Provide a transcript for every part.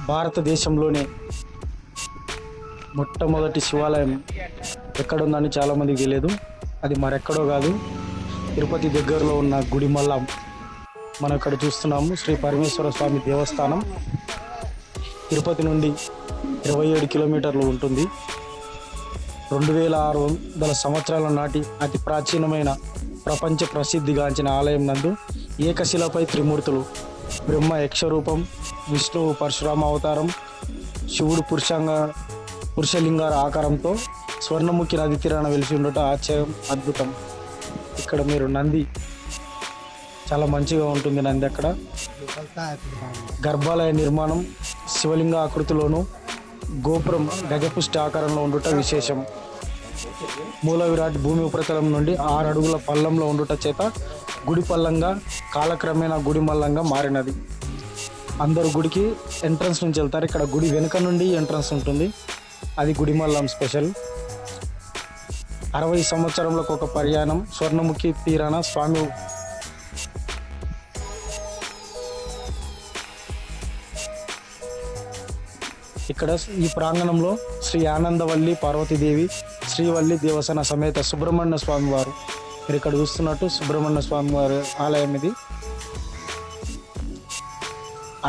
భారతదేశంలోనే మొట్టమొదటి శివాలయం ఎక్కడుందని చాలామందికి తెలియదు. అది మరెక్కడో కాదు, తిరుపతి దగ్గరలో ఉన్న గుడిమల్ల. మనం ఇక్కడ చూస్తున్నాము శ్రీ పరమేశ్వర స్వామి దేవస్థానం. తిరుపతి నుండి 27 కిలోమీటర్లు ఉంటుంది. 2600 సంవత్సరాల నాటి అతి ప్రాచీనమైన ప్రపంచ ప్రసిద్ధిగాంచిన ఆలయం నందు ఏకశిలపై త్రిమూర్తులు, బ్రహ్మ యక్షరూపం, విష్ణువు పరశురామ అవతారం, శివుడు పురుషలింగార ఆకారంతో స్వర్ణముఖి నది తీరాన వెలిసి ఉండటం ఆశ్చర్యం, అద్భుతం. ఇక్కడ మీరు నంది చాలా మంచిగా ఉంటుంది. నంది అక్కడ గర్భాలయ నిర్మాణం శివలింగ ఆకృతిలోను, గోపురం గజపుష్టి ఆకారంలో ఉండుట విశేషం. మూల విరాట్ భూమి ఉపరితలం నుండి 6 అడుగుల పల్లంలో ఉండుట చేత గుడి పల్లంగా కాలక్రమేణా గుడి మల్లంగా మారినది. అందరూ గుడికి ఎంట్రన్స్ నుంచి వెళ్తారు. ఇక్కడ గుడి వెనుక నుండి ఎంట్రన్స్ ఉంటుంది. అది గుడి మల్లం స్పెషల్. 60 సంవత్సరంలోకి ఒక పర్యాణం స్వర్ణముఖి తీరాన స్వామి ఇక్కడ ఈ ప్రాంగణంలో శ్రీ ఆనందవల్లి పార్వతీదేవి, శ్రీవల్లి దేవసన సమేత సుబ్రహ్మణ్య స్వామి వారు. మీరు ఇక్కడ చూస్తున్నట్టు సుబ్రహ్మణ్య స్వామి వారి ఆలయం ఇది.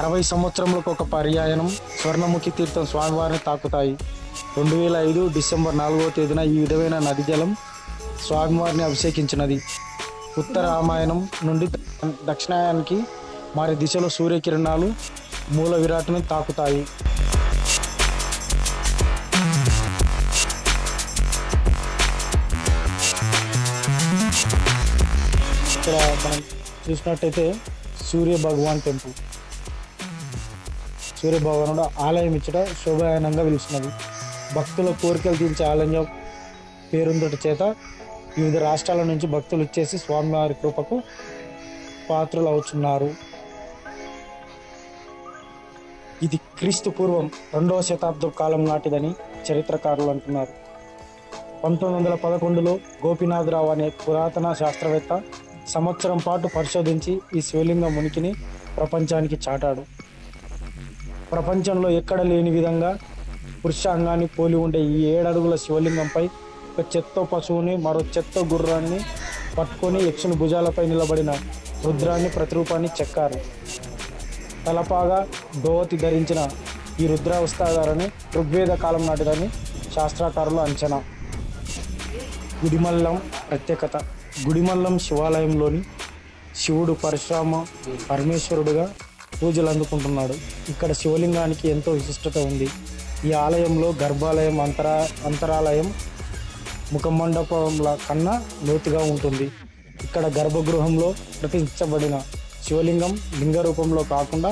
60 సంవత్సరంలోకి ఒక పర్యాయనం స్వర్ణముఖి తీర్థం స్వామివారిని తాకుతాయి. 2005 డిసెంబర్ 4వ తేదీన ఈ విధమైన నది జలం స్వామివారిని అభిషేకించినది. ఉత్తర రామాయణం నుండి దక్షిణాయానికి మారే దిశలో సూర్యకిరణాలు మూల విరాట్ని తాకుతాయి. ఇక్కడ మనం చూసినట్టయితే సూర్య భగవాన్ టెంపుల్, సూర్య భగవానుడు ఆలయం ఇచ్చట శోభాయనంగా పిలుస్తున్నది. భక్తుల కోరికలు తీర్చే ఆలయం పేరుందట చేత వివిధ రాష్ట్రాల నుంచి భక్తులు ఇచ్చేసి స్వామివారి కృపకు పాత్రలు అవుతున్నారు. ఇది క్రీస్తు పూర్వం 2వ శతాబ్దం కాలం నాటిదని చరిత్రకారులు అంటున్నారు. 1911లో గోపీనాథరావు అనే పురాతన శాస్త్రవేత్త సంవత్సరం పాటు పరిశోధించి ఈ శివలింగం ఉనికిని ప్రపంచానికి చాటాడు. ప్రపంచంలో ఎక్కడ లేని విధంగా పురుషాంగాన్ని పోలి ఉండే ఈ 7 అడుగుల శివలింగంపై ఒక చెత్తో పశువుని, మరో చెత్తో గుర్రాన్ని పట్టుకొని యక్షుని భుజాలపై నిలబడిన రుద్రాన్ని ప్రతిరూపాన్ని చెక్కారు. తలపాగా దోవతి ధరించిన ఈ రుద్రావస్థాధారని ఋగ్వేద కాలం నాటిదని శాస్త్రకారుల అంచనా. గుడిమల్లం ప్రత్యేకత. గుడిమల్లం శివాలయంలోని శివుడు పరమేశ్వరుడుగా పూజలు అందుకుంటున్నాడు. ఇక్కడ శివలింగానికి ఎంతో విశిష్టత ఉంది. ఈ ఆలయంలో గర్భాలయం అంతరాలయం ముఖమండపంల కన్నా లోతుగా ఉంటుంది. ఇక్కడ గర్భగృహంలో ప్రతిష్ఠించబడిన శివలింగం లింగ రూపంలో కాకుండా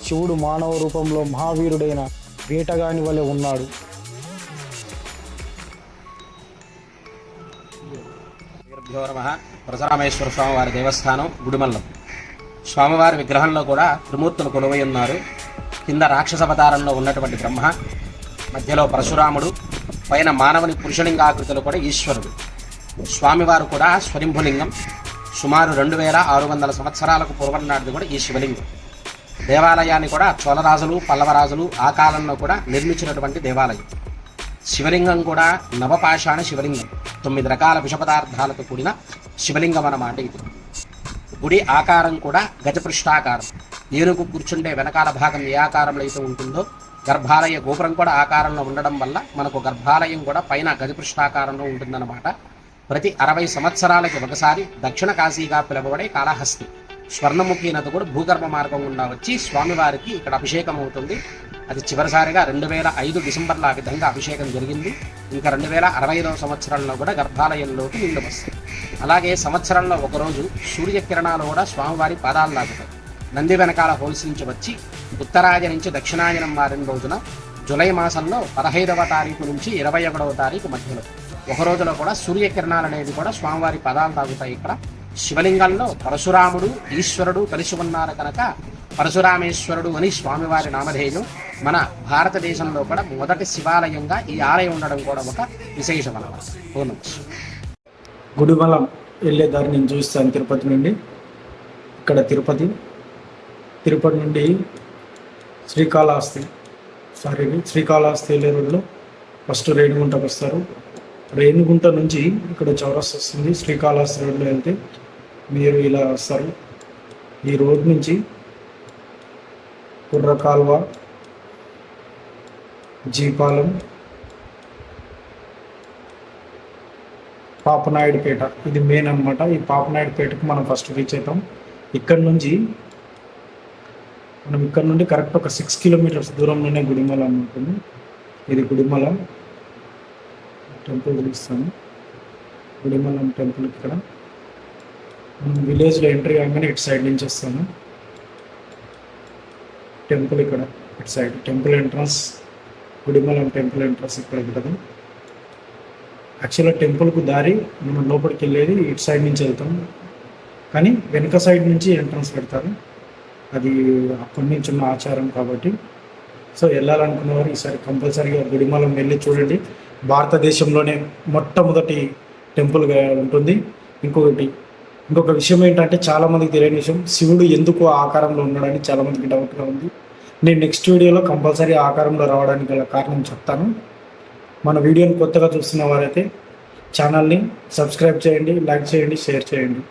శివుడు మానవ రూపంలో మహావీరుడైన వేటగాని వలె ఉన్నాడు. పరశురామేశ్వర స్వామివారి దేవస్థానం గుడిమల్లం. స్వామివారి విగ్రహంలో కూడా త్రిమూర్తులు కొలువై ఉన్నారు. కింద రాక్షసవతారంలో ఉన్నటువంటి బ్రహ్మ, మధ్యలో పరశురాముడు, పైన మానవుని పురుషలింగాకృతిలో కూడా ఈశ్వరుడు. స్వామివారు కూడా స్వరింభులింగం. సుమారు 2600 సంవత్సరాలకు పూర్వం నాటిది కూడా ఈ శివలింగం. దేవాలయాన్ని కూడా చోళరాజులు, పల్లవరాజులు ఆ కాలంలో కూడా నిర్మించినటువంటి దేవాలయం. శివలింగం కూడా నవపాషాణ శివలింగం, 9 రకాల విష పదార్థాలతో కూడిన శివలింగం అన్నమాట ఇది. గుడి ఆకారం కూడా గజపృష్ఠాకారం. ఏనుగు కూర్చుండే వెనకాల భాగం ఏ ఆకారంలో అయితే ఉంటుందో గర్భాలయ గోపురం కూడా ఆకారంలో ఉండడం వల్ల మనకు గర్భాలయం కూడా పైన గజపృష్ఠాకారంలో ఉంటుందన్నమాట. ప్రతి 60 సంవత్సరాలకి ఒకసారి దక్షిణ కాశీగా పిలువబడే కాళహస్తి స్వర్ణముఖి నది కూడా భూగర్భ మార్గం గుండా వచ్చి స్వామివారికి ఇక్కడ అభిషేకం అవుతుంది. అది చివరిసారిగా 2005 డిసెంబర్లో ఆ విధంగా అభిషేకం జరిగింది. ఇంకా 2065వ సంవత్సరంలో కూడా గర్భాలయంలోకి నీళ్లు వస్తాయి. అలాగే సంవత్సరంలో ఒకరోజు సూర్యకిరణాలు కూడా స్వామివారి పాదాలు లాగుతాయి. నంది వెనకాల హోల్స్ నుంచి వచ్చి ఉత్తరాది నుంచి దక్షిణాయనం మారిన రోజున జూలై మాసంలో 15వ తారీఖు నుంచి 21వ తారీఖు మధ్యలో ఒక రోజులో కూడా సూర్యకిరణాలు అనేది కూడా స్వామివారి పాదాలు తాగుతాయి. ఇక్కడ శివలింగంలో పరశురాముడు, ఈశ్వరుడు కలిసి ఉన్నారు కనుక పరశురామేశ్వరుడు అని స్వామివారి నామధేయం. మన భారతదేశంలో కూడా మొదటి శివాలయంగా ఈ ఆలయం ఉండడం కూడా ఒక విశేషం అన్నమాట. గుడిమల్లం వెళ్ళే దారి నేను చూస్తాను తిరుపతి నుండి. ఇక్కడ తిరుపతి నుండి శ్రీకాళహస్తి ఇది శ్రీకాళహస్తి వెళ్ళే రోడ్లో ఫస్ట్ రేణిగుంటకు వస్తారు. రేణిగుంట నుంచి ఇక్కడ చౌరస్తా వస్తుంది. శ్రీకాళహస్తి రోడ్లో వెళ్తే మీరు ఇలా వస్తారు. ఈ రోడ్ నుంచి కుర్రకాల్వ, జీపాలెం, పాపనాయుడుపేట ఇది మెయిన్ అనమాట. ఈ పాపనాయుడుపేటకు మనం ఫస్ట్ రీచ్ అవుతాం. ఇక్కడ నుండి కరెక్ట్ ఒక 6 కిలోమీటర్స్ దూరంలోనే గుడిమల ఉంటుంది. ఇది గుడిమల టెంపుల్ చూపిస్తాను. గుడిమలం టెంపుల్ ఇక్కడ మనం విలేజ్లో ఎంట్రీ కాగానే ఇటు సైడ్ నుంచి వస్తాము. టెంపుల్ ఇక్కడ ఇటు side temple entrance, Gudimallam temple entrance ఇక్కడ ఉంటుంది. యాక్చువల్గా టెంపుల్కు దారి మనం లోపలికి వెళ్ళేది ఇటు సైడ్ నుంచి వెళ్తాం, కానీ వెనుక సైడ్ నుంచి ఎంట్రన్స్ పెడతారు. అది అప్పటి నుంచి ఉన్న ఆచారం కాబట్టి సో వెళ్ళాలనుకున్న వారు ఈసారి కంపల్సరీగా గుడిమలం వెళ్ళి చూడండి. భారతదేశంలోనే మొట్టమొదటి టెంపుల్గా ఉంటుంది. ఇంకొక విషయం ఏంటంటే చాలామందికి తెలియని విషయం, శివుడు ఎందుకు ఆకారంలో ఉన్నాడని చాలామందికి డౌట్గా ఉంది. నేను నెక్స్ట్ వీడియోలో కంపల్సరీ ఆకారంలో రావడానికి గల కారణం చెప్తాను. మన వీడియోని కొత్తగా చూస్తున్న వారైతే ఛానల్ని సబ్స్క్రైబ్ చేయండి, లైక్ చేయండి, షేర్ చేయండి.